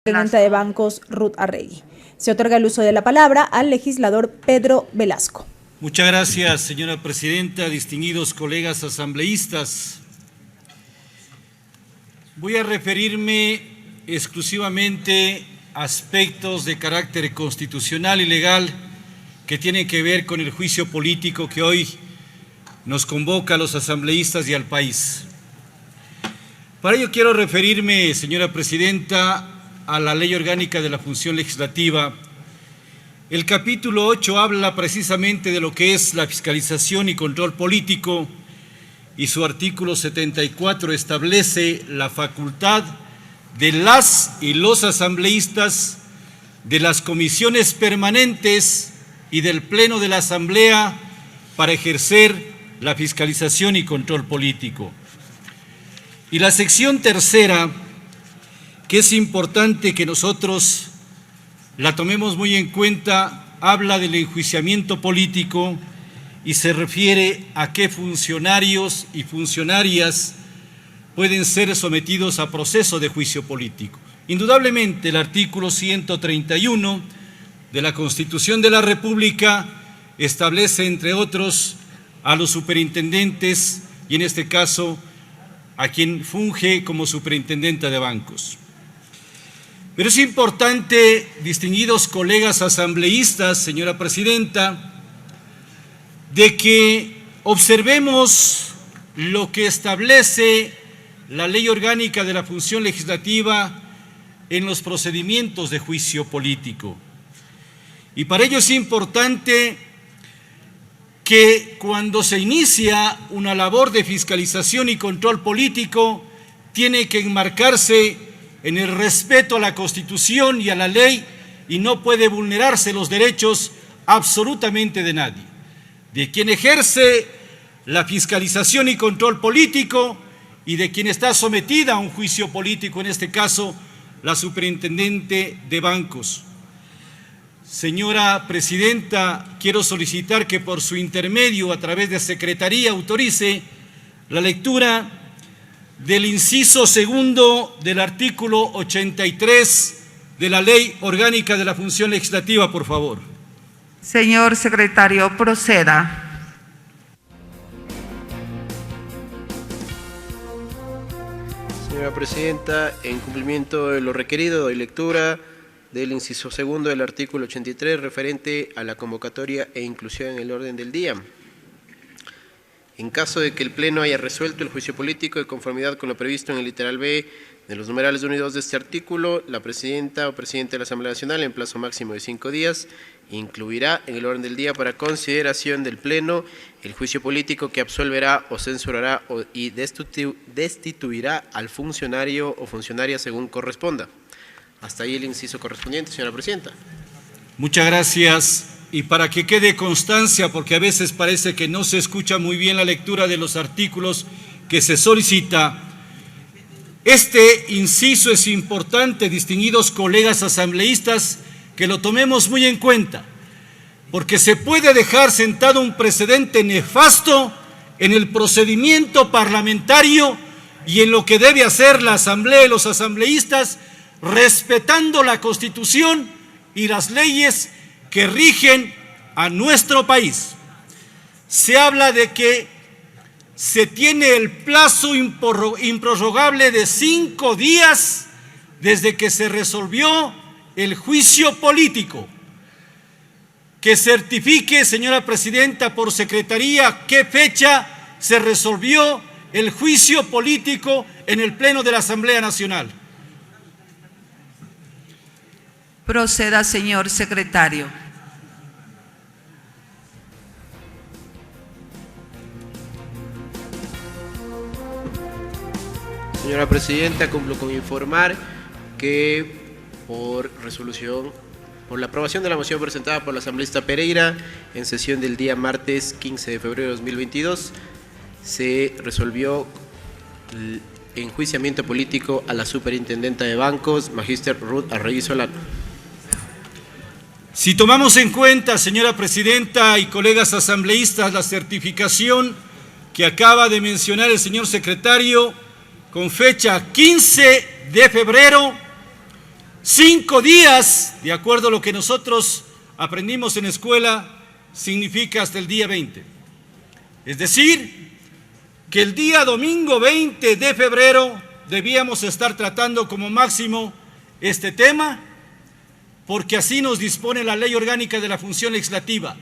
Presidenta de Bancos, Ruth Arregui. Se otorga el uso de la palabra al legislador Pedro Velasco. Muchas gracias, señora presidenta, distinguidos colegas asambleístas. Voy a referirme exclusivamente a aspectos de carácter constitucional y legal que tienen que ver con el juicio político que hoy nos convoca a los asambleístas y al país. Para ello quiero referirme, señora presidenta, a la Ley Orgánica de la Función Legislativa. El capítulo 8 habla precisamente de lo que es la fiscalización y control político y su artículo 74 establece la facultad de las y los asambleístas, de las comisiones permanentes y del Pleno de la Asamblea para ejercer la fiscalización y control político. Y la sección tercera, que es importante que nosotros la tomemos muy en cuenta, habla del enjuiciamiento político y se refiere a qué funcionarios y funcionarias pueden ser sometidos a proceso de juicio político. Indudablemente, el artículo 131 de la Constitución de la República establece, entre otros, a los superintendentes y, en este caso, a quien funge como superintendente de bancos. Pero es importante, distinguidos colegas asambleístas, señora presidenta, de que observemos lo que establece la Ley Orgánica de la Función Legislativa en los procedimientos de juicio político. Y para ello es importante que cuando se inicia una labor de fiscalización y control político, tiene que enmarcarse en el respeto a la Constitución y a la ley y no puede vulnerarse los derechos absolutamente de nadie, de quien ejerce la fiscalización y control político y de quien está sometida a un juicio político, en este caso la superintendente de bancos. Señora presidenta, quiero solicitar que por su intermedio, a través de Secretaría, autorice la lectura del inciso segundo del artículo 83 de la Ley Orgánica de la Función Legislativa, por favor. Señor secretario, proceda. Señora presidenta, en cumplimiento de lo requerido, doy lectura del inciso segundo del artículo 83 referente a la convocatoria e inclusión en el orden del día. En caso de que el Pleno haya resuelto el juicio político de conformidad con lo previsto en el literal B de los numerales 1 y 2 de este artículo, la presidenta o presidente de la Asamblea Nacional, en plazo máximo de 5 días, incluirá en el orden del día para consideración del Pleno el juicio político que absolverá o censurará y destituirá al funcionario o funcionaria según corresponda. Hasta ahí el inciso correspondiente, señora presidenta. Muchas gracias. Y para que quede constancia, porque a veces parece que no se escucha muy bien la lectura de los artículos que se solicita, este inciso es importante, distinguidos colegas asambleístas, que lo tomemos muy en cuenta, porque se puede dejar sentado un precedente nefasto en el procedimiento parlamentario y en lo que debe hacer la Asamblea y los asambleístas, respetando la Constitución y las leyes que rigen a nuestro país. Se habla de que se tiene el plazo improrrogable de 5 días desde que se resolvió el juicio político. Que certifique, señora presidenta, por secretaría qué fecha se resolvió el juicio político en el Pleno de la Asamblea Nacional. Proceda, señor secretario. Señora presidenta, cumplo con informar que por la aprobación de la moción presentada por la asambleísta Pereira en sesión del día martes 15 de febrero de 2022, se resolvió el enjuiciamiento político a la superintendenta de bancos, Magíster Ruth Arregui Solano. Si tomamos en cuenta, señora presidenta y colegas asambleístas, la certificación que acaba de mencionar el señor secretario, con fecha 15 de febrero, 5 días, de acuerdo a lo que nosotros aprendimos en la escuela, significa hasta el día 20. Es decir, que el día domingo 20 de febrero debíamos estar tratando como máximo este tema, porque así nos dispone la Ley Orgánica de la Función Legislativa,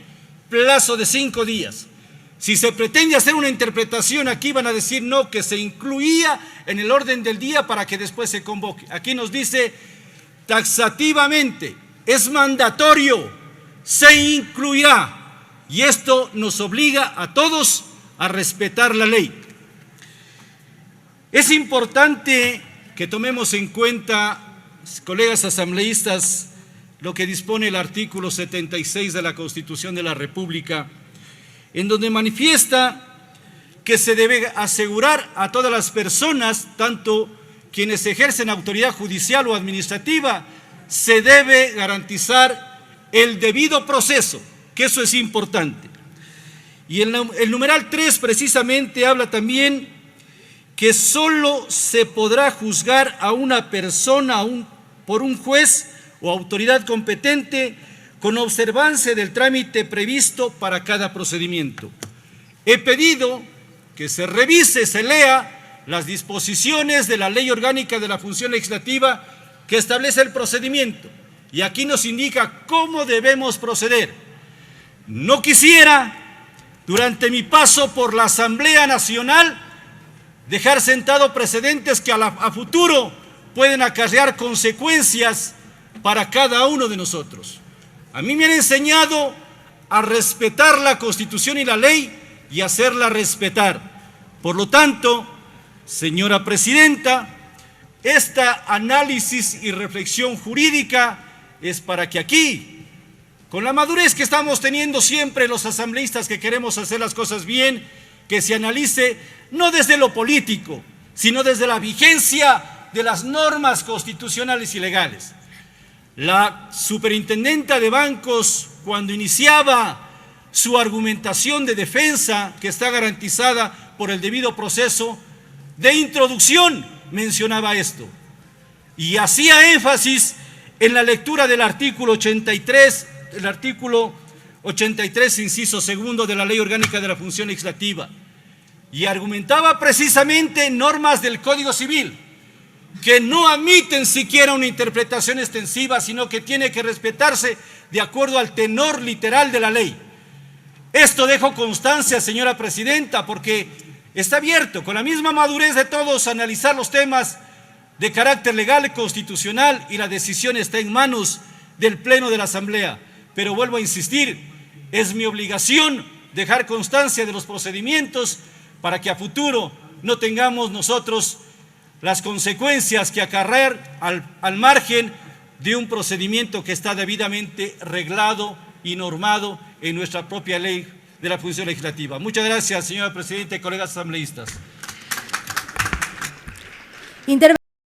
plazo de 5 días. Si se pretende hacer una interpretación, aquí van a decir no, que se incluía en el orden del día para que después se convoque. Aquí nos dice taxativamente, es mandatorio, se incluirá, y esto nos obliga a todos a respetar la ley. Es importante que tomemos en cuenta, colegas asambleístas, lo que dispone el artículo 76 de la Constitución de la República, en donde manifiesta que se debe asegurar a todas las personas, tanto quienes ejercen autoridad judicial o administrativa, se debe garantizar el debido proceso, que eso es importante. Y el numeral 3 precisamente habla también que solo se podrá juzgar a una persona por un juez o autoridad competente con observancia del trámite previsto para cada procedimiento. He pedido que se revise, se lea las disposiciones de la Ley Orgánica de la Función Legislativa que establece el procedimiento, y aquí nos indica cómo debemos proceder. No quisiera, durante mi paso por la Asamblea Nacional, dejar sentado precedentes que a futuro pueden acarrear consecuencias para cada uno de nosotros. A mí me han enseñado a respetar la Constitución y la ley y hacerla respetar. Por lo tanto, señora Presidenta, este análisis y reflexión jurídica es para que aquí, con la madurez que estamos teniendo siempre los asambleístas que queremos hacer las cosas bien, que se analice no desde lo político, sino desde la vigencia de las normas constitucionales y legales. La superintendenta de bancos, cuando iniciaba su argumentación de defensa, que está garantizada por el debido proceso de introducción, mencionaba esto y hacía énfasis en la lectura del artículo 83, inciso segundo de la Ley Orgánica de la Función Legislativa, y argumentaba precisamente normas del Código Civil que no admiten siquiera una interpretación extensiva, sino que tiene que respetarse de acuerdo al tenor literal de la ley. Esto dejo constancia, señora Presidenta, porque está abierto, con la misma madurez de todos, a analizar los temas de carácter legal y constitucional, y la decisión está en manos del Pleno de la Asamblea. Pero vuelvo a insistir, es mi obligación dejar constancia de los procedimientos para que a futuro no tengamos nosotros las consecuencias que acarrear al margen de un procedimiento que está debidamente reglado y normado en nuestra propia ley de la Función Legislativa. Muchas gracias, señora Presidenta y colegas asambleístas.